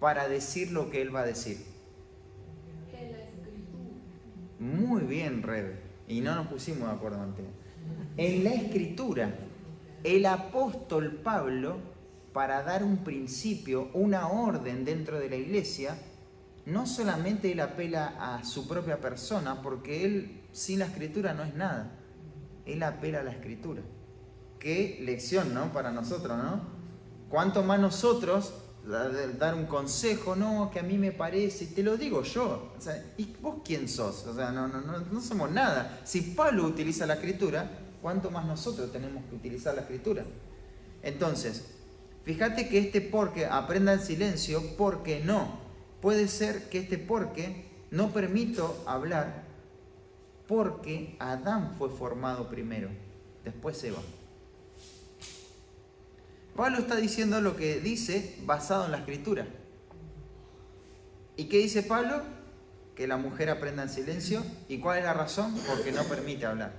para decir lo que él va a decir? En la escritura. Muy bien, Rebe. Y no nos pusimos de acuerdo antes. En la Escritura, el apóstol Pablo, para dar un principio, una orden dentro de la iglesia, no solamente él apela a su propia persona, porque él sin la Escritura no es nada. Él apela a la Escritura. Qué lección, ¿no? Para nosotros, ¿no? Cuanto más nosotros dar un consejo, no, que a mí me parece, te lo digo yo. O sea, ¿y vos quién sos? O sea, no somos nada. Si Pablo utiliza la Escritura, ¿cuánto más nosotros tenemos que utilizar la Escritura? Entonces, fíjate que este porque aprenda el silencio, porque no. Puede ser que este porque no permito hablar porque Adán fue formado primero, después Eva. Pablo está diciendo lo que dice basado en la Escritura. ¿Y qué dice Pablo? que la mujer aprenda en silencio. ¿Y cuál es la razón? Porque no permite hablar.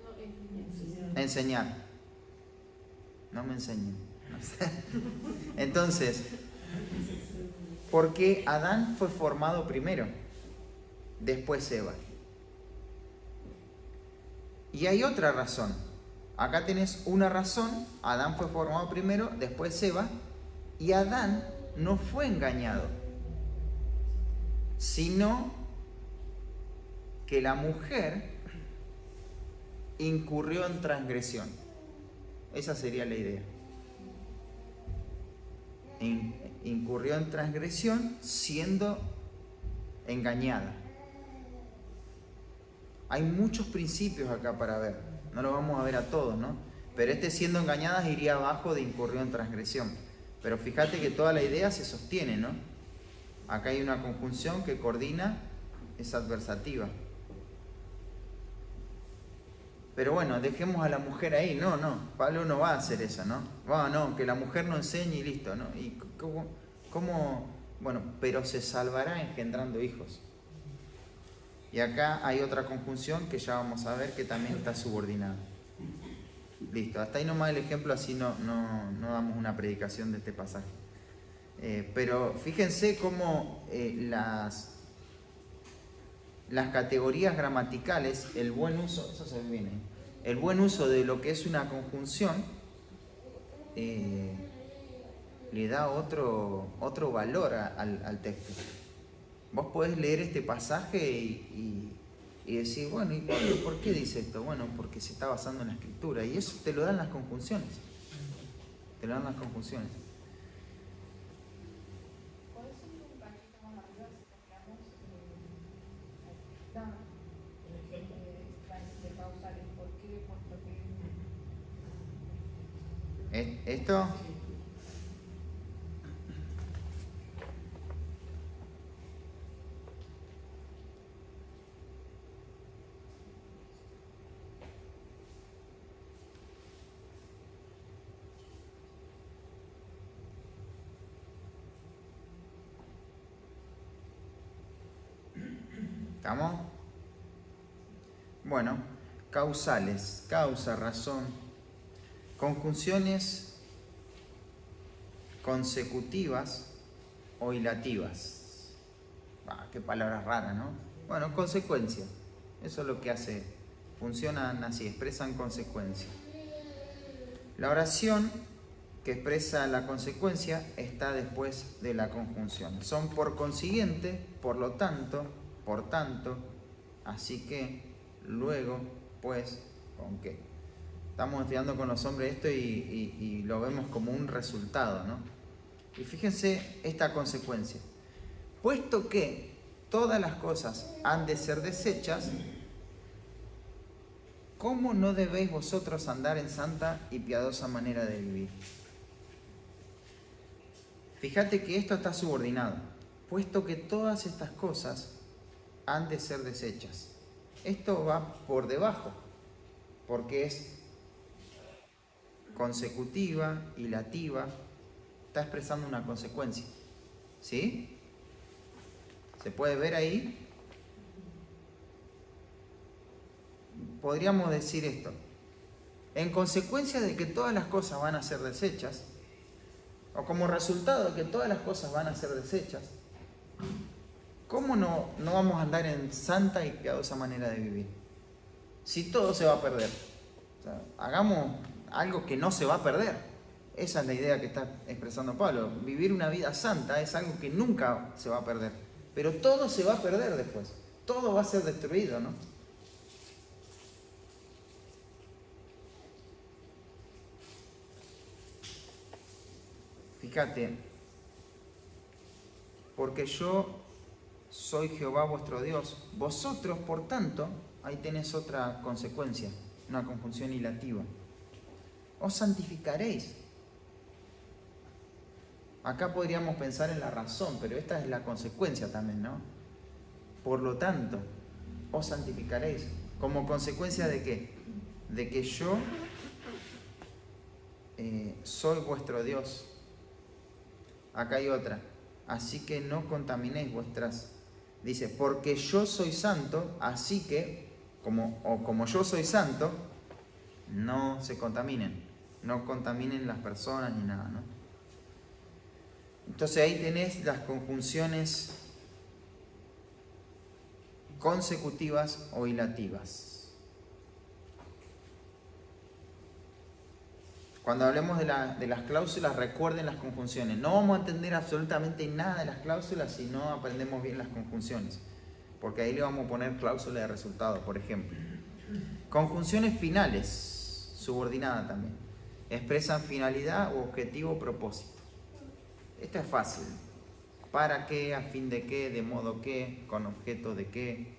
No, Enseñar. No me enseñen. Entonces, porque Adán fue formado primero, después Eva. Y hay otra razón. Acá tenés una razón. Adán fue formado primero, después Eva. Y Adán no fue engañado, sino que la mujer incurrió en transgresión. Esa sería la idea. Incurrió en transgresión siendo engañada. Hay muchos principios acá para ver. No lo vamos a ver a todos, ¿no? Pero siendo engañada iría abajo de incurrió en transgresión. Pero fíjate que toda la idea se sostiene, ¿no? Acá hay una conjunción que coordina, es adversativa. Pero bueno, dejemos a la mujer ahí. No, Pablo no va a hacer eso, ¿no? No, que la mujer no enseñe y listo, ¿no? ¿Y cómo? Bueno, pero se salvará engendrando hijos. Y acá hay otra conjunción que ya vamos a ver que también está subordinada. Listo, hasta ahí nomás el ejemplo, así no damos una predicación de este pasaje. Pero fíjense cómo las categorías gramaticales, el buen uso, eso se ve bien, el buen uso de lo que es una conjunción le da otro valor al texto. Vos podés leer este pasaje y decir, bueno, ¿y por qué dice esto? Bueno, porque se está basando en la escritura, y eso te lo dan las conjunciones. Te lo dan las conjunciones. ¿Puedes subir un cachito más arriba si cambiamos de causales? ¿Por qué? Puesto que... Esto... ¿Estamos? Bueno, causales, causa, razón, conjunciones consecutivas o hilativas. Qué palabras raras, ¿no? Bueno, consecuencia. Eso es lo que hace. Funcionan así, expresan consecuencia. La oración que expresa la consecuencia está después de la conjunción. Son por consiguiente, por lo tanto, por tanto, así que, luego, pues, con qué. Estamos estudiando con los hombres esto y lo vemos como un resultado, ¿no? Y fíjense esta consecuencia. Puesto que todas las cosas han de ser desechas, ¿cómo no debéis vosotros andar en santa y piadosa manera de vivir? Fíjate que esto está subordinado. Puesto que todas estas cosas han de ser desechas. Esto va por debajo, porque es consecutiva, hilativa, está expresando una consecuencia. ¿Sí? ¿Se puede ver ahí? Podríamos decir esto. En consecuencia de que todas las cosas van a ser desechas, o como resultado de que todas las cosas van a ser desechas, ¿cómo no vamos a andar en santa y piadosa manera de vivir? Si todo se va a perder. O sea, hagamos algo que no se va a perder. Esa es la idea que está expresando Pablo. Vivir una vida santa es algo que nunca se va a perder. Pero todo se va a perder después. Todo va a ser destruido, ¿no? Fíjate, porque yo soy Jehová vuestro Dios. Vosotros, por tanto, ahí tenés otra consecuencia, una conjunción hilativa. Os santificaréis. Acá podríamos pensar en la razón, pero esta es la consecuencia también, ¿no? Por lo tanto, os santificaréis. ¿Como consecuencia de qué? De que yo soy vuestro Dios. Acá hay otra. Así que no contaminéis vuestras Dice, porque yo soy santo, así que, como yo soy santo, no se contaminen. No contaminen las personas ni nada, ¿no? Entonces ahí tenés las conjunciones consecutivas o hilativas. Cuando hablemos de las cláusulas, recuerden las conjunciones. No vamos a entender absolutamente nada de las cláusulas si no aprendemos bien las conjunciones, porque ahí le vamos a poner cláusula de resultado, por ejemplo. Conjunciones finales, subordinada también. Expresan finalidad u objetivo o propósito. Esto es fácil. ¿Para qué? ¿A fin de qué? ¿De modo qué? ¿Con objeto de qué?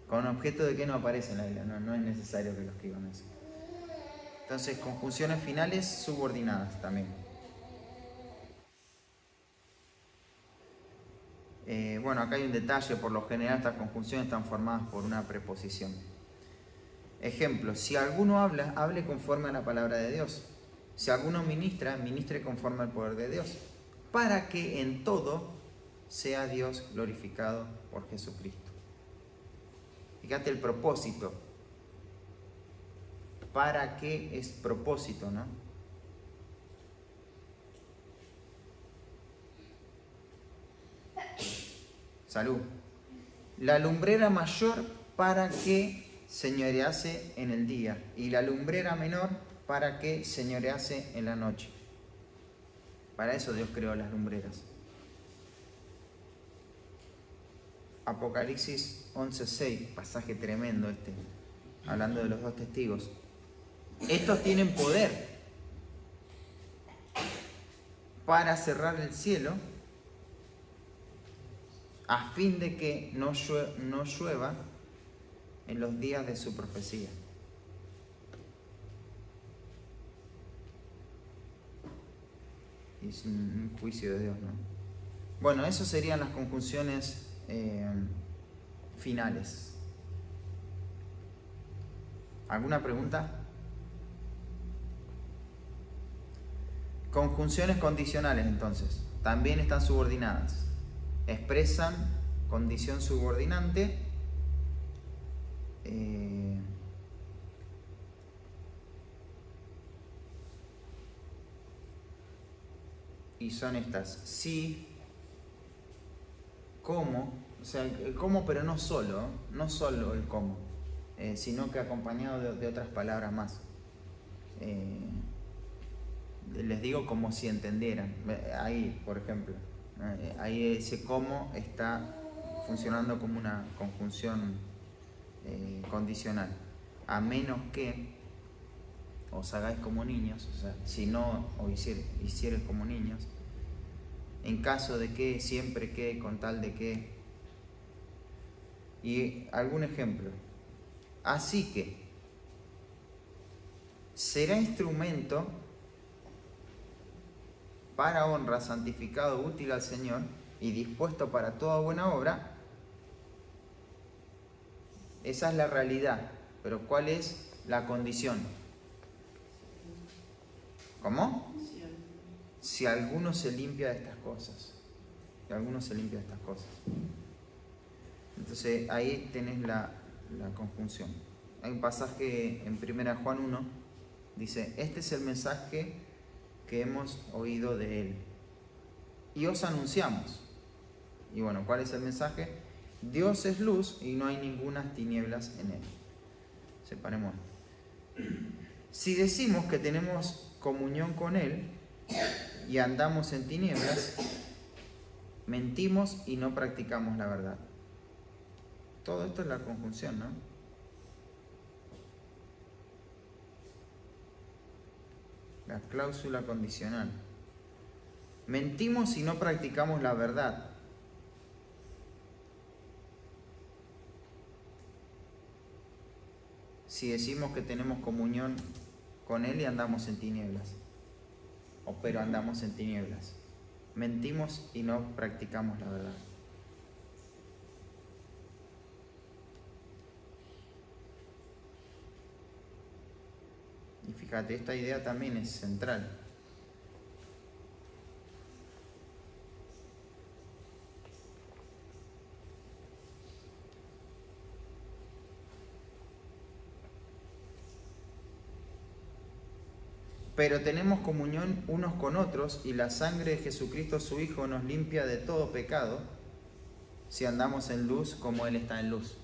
Con objeto de qué no aparece en la Biblia. No es necesario que lo escriban eso. Entonces, conjunciones finales subordinadas también. Bueno, acá hay un detalle. Por lo general estas conjunciones están formadas por una preposición. Ejemplo, si alguno habla, hable conforme a la palabra de Dios. Si alguno ministra, ministre conforme al poder de Dios. Para que en todo sea Dios glorificado por Jesucristo. Fíjate el propósito. ¿Para qué es propósito, no? Salud. La lumbrera mayor para que señorease en el día y la lumbrera menor para que señorease en la noche. Para eso Dios creó las lumbreras. Apocalipsis 11:6, pasaje tremendo este, hablando de los dos testigos. Estos tienen poder para cerrar el cielo a fin de que no llueva en los días de su profecía. Es un juicio de Dios, ¿no? Bueno, eso serían las conjunciones finales. ¿Alguna pregunta? Conjunciones condicionales, entonces, también están subordinadas. Expresan condición subordinante. Y son estas: sí, cómo, o sea, el cómo, pero no solo el cómo, sino que acompañado de otras palabras más. Les digo como si entendieran. Ahí, por ejemplo, ahí ese cómo está funcionando como una conjunción condicional. A menos que os hagáis como niños, o sea, si no os hicieres como niños, en caso de que, siempre que, con tal de que. Y algún ejemplo. Así que será instrumento para honra, santificado, útil al Señor y dispuesto para toda buena obra. Esa es la realidad, pero ¿cuál es la condición? ¿Cómo? Si alguno se limpia de estas cosas. Si alguno se limpia de estas cosas. Entonces ahí tenés la conjunción. Hay un pasaje en 1 Juan 1, dice: este es el mensaje que hemos oído de él y os anunciamos. Y bueno, ¿cuál es el mensaje? Dios es luz y no hay ninguna tinieblas en él. Separemos. Si decimos que tenemos comunión con él y andamos en tinieblas, mentimos y no practicamos la verdad. Todo esto es la conjunción, ¿no? La cláusula condicional. Mentimos y no practicamos la verdad. Si decimos que tenemos comunión con él y andamos en tinieblas. Pero andamos en tinieblas. Mentimos y no practicamos la verdad. Y fíjate, esta idea también es central. pero tenemos comunión unos con otros y la sangre de Jesucristo su Hijo nos limpia de todo pecado si andamos en luz como Él está en luz.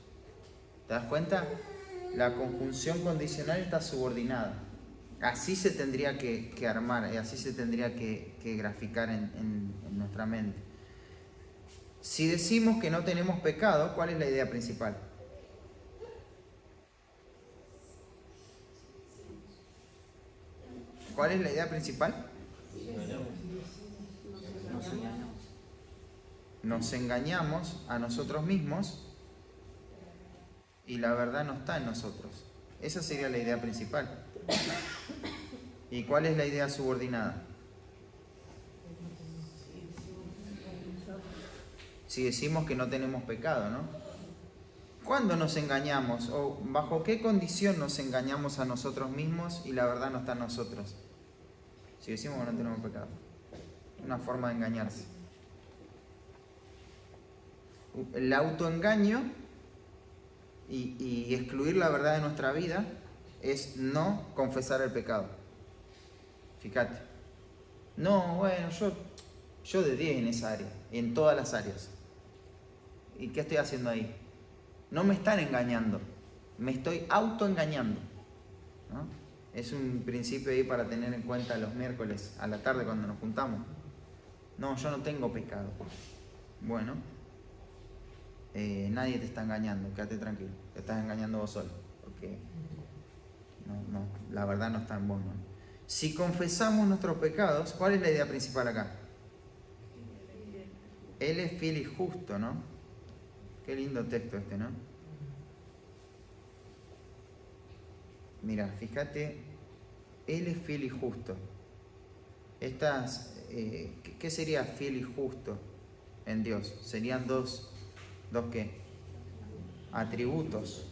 ¿Te das cuenta? La conjunción condicional está subordinada. Así se tendría que armar, y así se tendría que graficar en nuestra mente. Si decimos que no tenemos pecado, ¿cuál es la idea principal? ¿Cuál es la idea principal? Nos engañamos a nosotros mismos y la verdad no está en nosotros. Esa sería la idea principal. ¿Y cuál es la idea subordinada? Si decimos que no tenemos pecado, ¿no? ¿Cuándo nos engañamos? ¿O bajo qué condición nos engañamos a nosotros mismos y la verdad no está en nosotros? Si decimos que no tenemos pecado. Una forma de engañarse. El autoengaño y excluir la verdad de nuestra vida es no confesar el pecado. Fíjate. No, bueno, yo de 10 en esa área, en todas las áreas. ¿Y qué estoy haciendo ahí? No me están engañando, me estoy autoengañando, ¿no? Es un principio ahí para tener en cuenta los miércoles a la tarde cuando nos juntamos. No, yo no tengo pecado. Bueno, nadie te está engañando, quédate tranquilo, te estás engañando vos solo, porque no, la verdad no está en vos, ¿no? Si confesamos nuestros pecados, ¿cuál es la idea principal acá? Él es fiel y justo, ¿no? Qué lindo texto este, ¿no? Mira, fíjate, Él es fiel y justo. ¿Qué sería fiel y justo en Dios? Serían dos ¿qué? Atributos.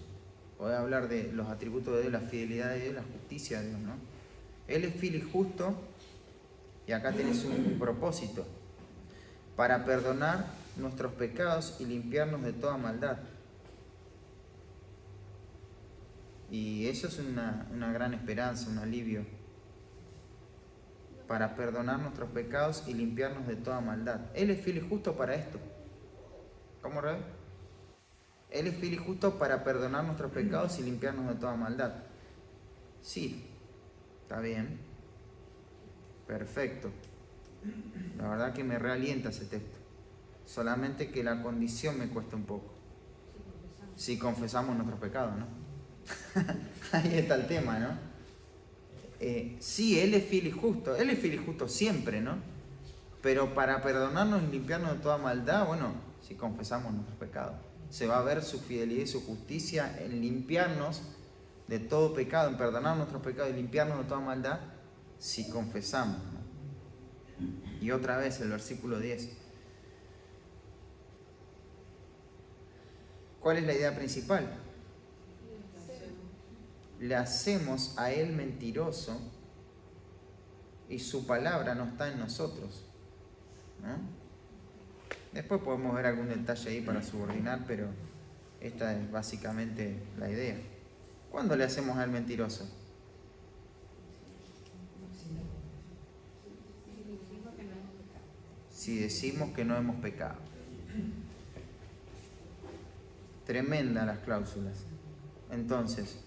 Voy a hablar de los atributos de Dios, la fidelidad de Dios, la justicia de Dios, ¿no? Él es fiel y justo, y acá tenés un propósito, para perdonar nuestros pecados y limpiarnos de toda maldad. Y eso es una gran esperanza, un alivio, para perdonar nuestros pecados y limpiarnos de toda maldad. Él es fiel y justo para esto. ¿Cómo, Rebe? Él es fiel y justo para perdonar nuestros pecados y limpiarnos de toda maldad. Sí, está bien. Perfecto. La verdad que me realienta ese texto. Solamente que la condición me cuesta un poco. Si confesamos nuestros pecados, ¿no? Ahí está el tema, ¿no? Sí, Él es fiel y justo. Él es fiel y justo siempre, ¿no? Pero para perdonarnos y limpiarnos de toda maldad, bueno, si confesamos nuestros pecados. Se va a ver su fidelidad y su justicia en limpiarnos de todo pecado, en perdonar nuestros pecados y limpiarnos de toda maldad, si confesamos, ¿no? Y otra vez el versículo 10. ¿Cuál es la idea principal? Le hacemos a Él mentiroso y su palabra no está en nosotros, ¿no? Después podemos ver algún detalle ahí para subordinar, pero esta es básicamente la idea. ¿Cuándo le hacemos a Él mentiroso? Si decimos que no hemos pecado. Tremenda las cláusulas. Entonces,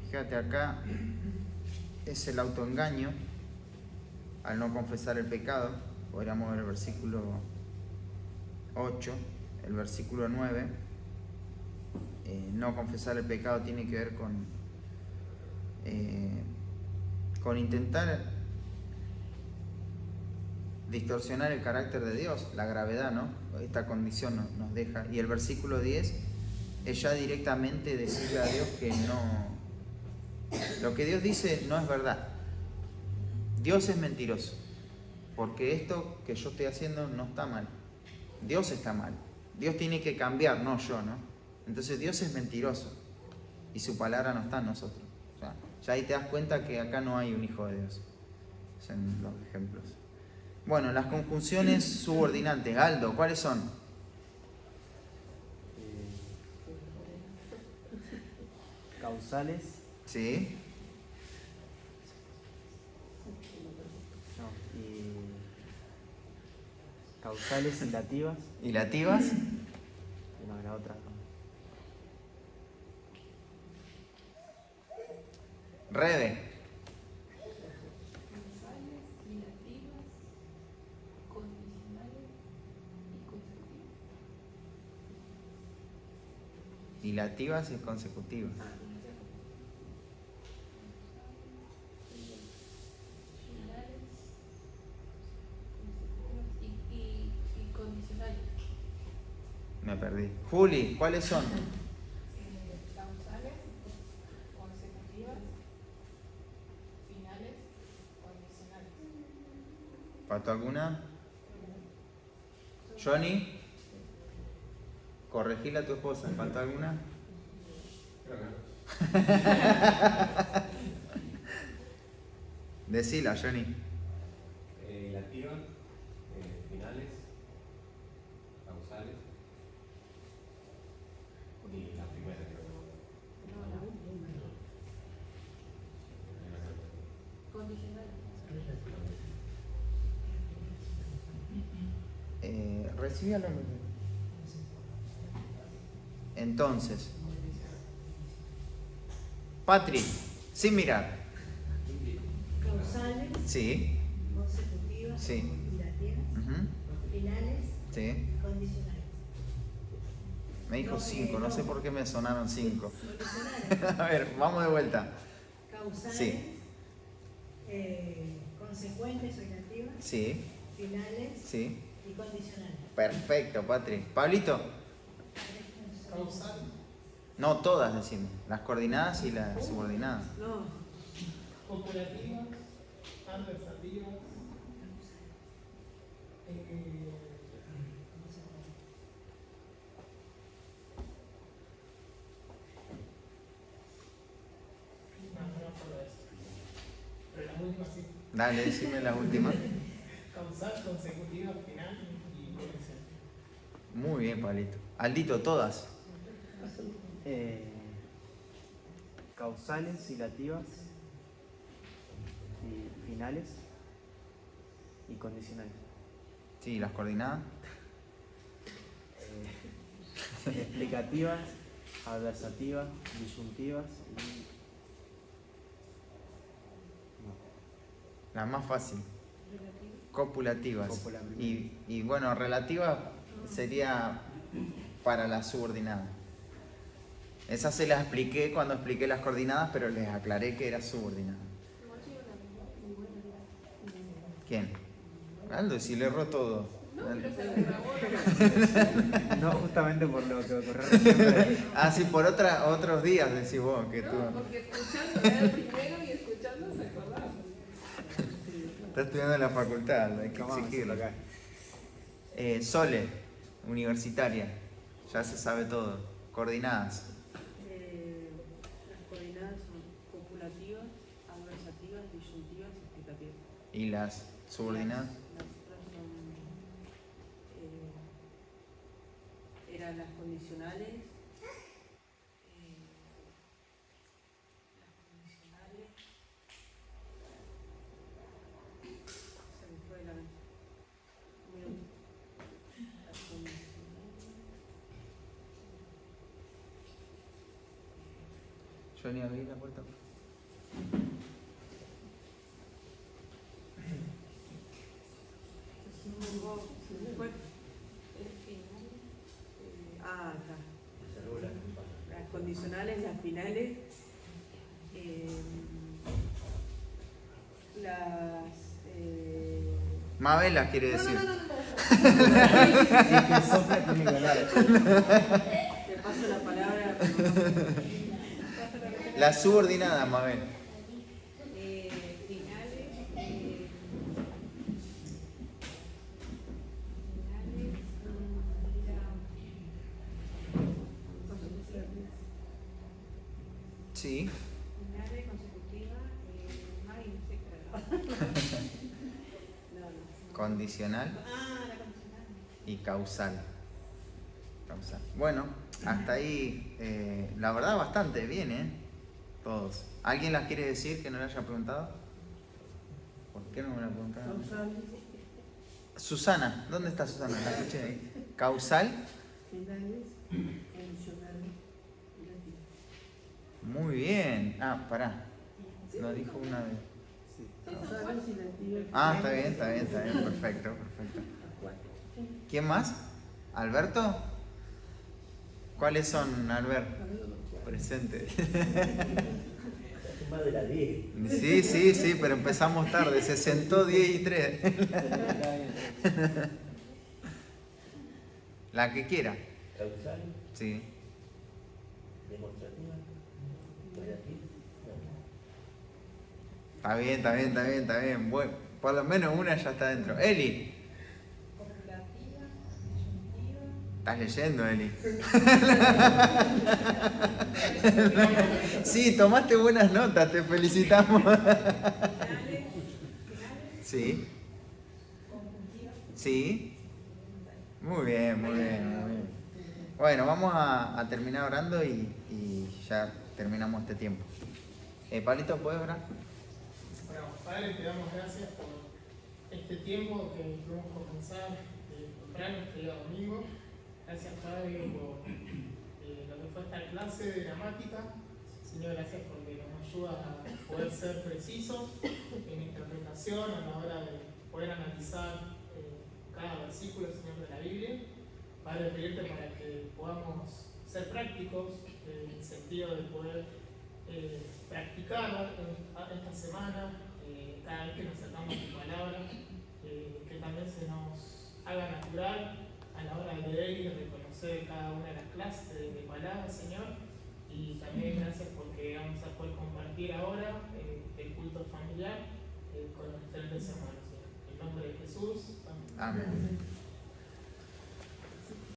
fíjate acá, es el autoengaño al no confesar el pecado. Podríamos ver el versículo 8, el versículo 9. No confesar el pecado tiene que ver con intentar distorsionar el carácter de Dios, la gravedad, ¿no? Esta condición nos deja. Y el versículo 10 es ya directamente decirle a Dios que no, lo que Dios dice no es verdad. Dios es mentiroso, porque esto que yo estoy haciendo no está mal. Dios está mal. Dios tiene que cambiar, no yo, ¿no? Entonces Dios es mentiroso y su palabra no está en nosotros. O sea, ya ahí te das cuenta que acá no hay un hijo de Dios. Son los ejemplos. Bueno, las conjunciones subordinantes. Aldo, ¿cuáles son? Causales. Sí. No, causales ilativas. ¿Ilativas? No, la otra. Rede. Causales, dilativas, condicionales y consecutivas. Dilativas y consecutivas. Finales, consecutivas y condicionales. Me perdí. Juli, ¿cuáles son? Causales, consecutivas, finales, condicionales. ¿Faltó alguna? Johnny, corregile a tu esposa. ¿Faltó alguna? Creo que no. Decila, Johnny. Ilativa, finales, causales y la primera creo. Condicionales. Recibíalo. Entonces, Patri, sin mirar. Causales, Sí, consecutivas, sí. dilativas, Ujú, finales, sí. condicionales. Me dijo 5, no sé por qué me sonaron 5. Condicionales. A ver, vamos de vuelta. Causales, Sí. consecuentes o ilativas, Sí, finales sí. y condicionales. Perfecto, Patri. Pablito. Causal. No, todas decimos. Las coordinadas y las subordinadas. No. Copulativas, adversativas, no solo eso. Pero las últimas sí. Dale, decime la última. Causal, consecutiva, final y condicional. Muy bien, Pablito. Aldito, todas. Causales ilativas y finales y condicionales. Sí, las coordinadas. Explicativas, adversativas, disyuntivas y... no. Las más fácil. Copulativas. Copulativas. Y bueno, relativas sería para las subordinadas. Esa se las expliqué cuando expliqué las coordinadas, pero les aclaré que era subordinada. ¿Quién? Aldo, si le erró todo. No, pero se la grabó. No justamente por lo que ocurrió siempre. Ah, sí, por otros días decís vos que tú. No, porque escuchando era el primero y escuchando se acordaba. Estás estudiando en la facultad, hay que Vamos a exigirlo. hacerlo acá. Sole, universitaria, ya se sabe todo. Coordinadas. Las coordinadas son copulativas, adversativas, disyuntivas y explicativas. ¿Y las subordinadas? Las otras son. Eran las condicionales. Las condicionales. Se me fue la mente. Un minuto. Las condicionales. Johnny, abrí la puerta. ¿Cuál? Acá. Las condicionales, las finales, las... Mabela quiere decir. Y que sopla tiene que hablar. Te paso la palabra. Las subordinadas, Mabel. Finales, Sí. finales consecutivas, más y no sé qué. No, no. condicional La condicional. y causal. Bueno, hasta ahí, la verdad, bastante bien, ¿eh? Todos. ¿Alguien las quiere decir que no le haya preguntado? ¿Por qué no me la preguntaron? Susana, ¿dónde está Susana? La escuché ahí. Causal. Finales, condicionales y latino. Muy bien. Ah, pará. Lo dijo una vez. Sí. Causales y latinos. Ah, está bien. Perfecto. ¿Quién más? ¿Alberto? ¿Cuáles son, Albert? Presente. Más de las 10. Sí, pero empezamos tarde. Se sentó 10 y 3. La que quiera. Causal, Sí. demostrativa, relativa. Está bien. Bueno, por lo menos una ya está dentro. Eli. Copulativa, disyuntiva. ¿Estás leyendo, Eli? Sí, tomaste buenas notas, te felicitamos. Sí. Sí. Muy bien. Bueno, vamos a terminar orando y ya terminamos este tiempo. Pablito, ¿puedes orar? Bueno, Padre, te damos gracias por este tiempo que pudimos comenzar temprano este día domingo. Gracias, Padre, por lo que fue esta clase de gramática. Señor, gracias porque nos ayuda a poder ser precisos en interpretación a la hora de poder analizar cada versículo, Señor, de la Biblia. Padre, pedirte para que podamos ser prácticos en el sentido de poder practicar esta semana, cada vez que nos acercamos a tu palabra, que también se nos haga natural a la hora de leer y de reconocer cada una de las clases de palabras, Señor. Y también gracias porque vamos a poder compartir ahora el culto familiar con los diferentes hermanos, Señor. En nombre de Jesús. Amén. Amén.